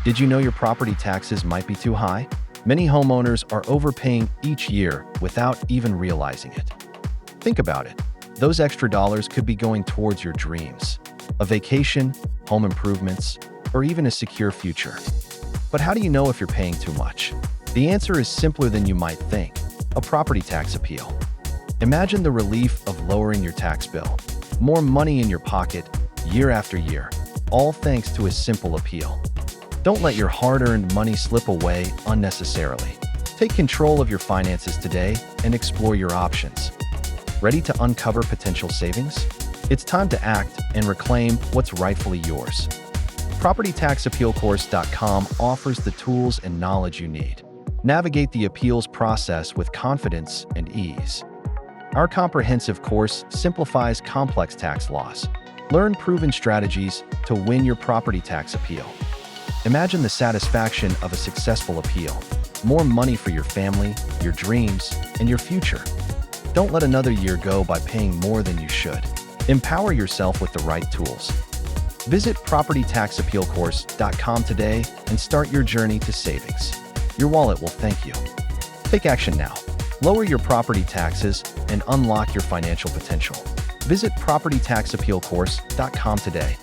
Did you know your property taxes might be too high? Many homeowners are overpaying each year without even realizing it. Think about it. Those extra dollars could be going towards your dreams, a vacation, home improvements, or even a secure future. But how do you know if you're paying too much? The answer is simpler than you might think: a property tax appeal. Imagine the relief of lowering your tax bill. More money in your pocket, year after year, all thanks to a simple appeal. Don't let your hard-earned money slip away unnecessarily. Take control of your finances today and explore your options. Ready to uncover potential savings? It's time to act and reclaim what's rightfully yours. PropertyTaxAppealCourse.com offers the tools and knowledge you need. Navigate the appeals process with confidence and ease. Our comprehensive course simplifies complex tax laws. Learn proven strategies to win your property tax appeal. Imagine the satisfaction of a successful appeal. More money for your family, your dreams, and your future. Don't let another year go by paying more than you should. Empower yourself with the right tools. Visit PropertyTaxAppealCourse.com today and start your journey to savings. Your wallet will thank you. Take action now. Lower your property taxes and unlock your financial potential. Visit PropertyTaxAppealCourse.com today.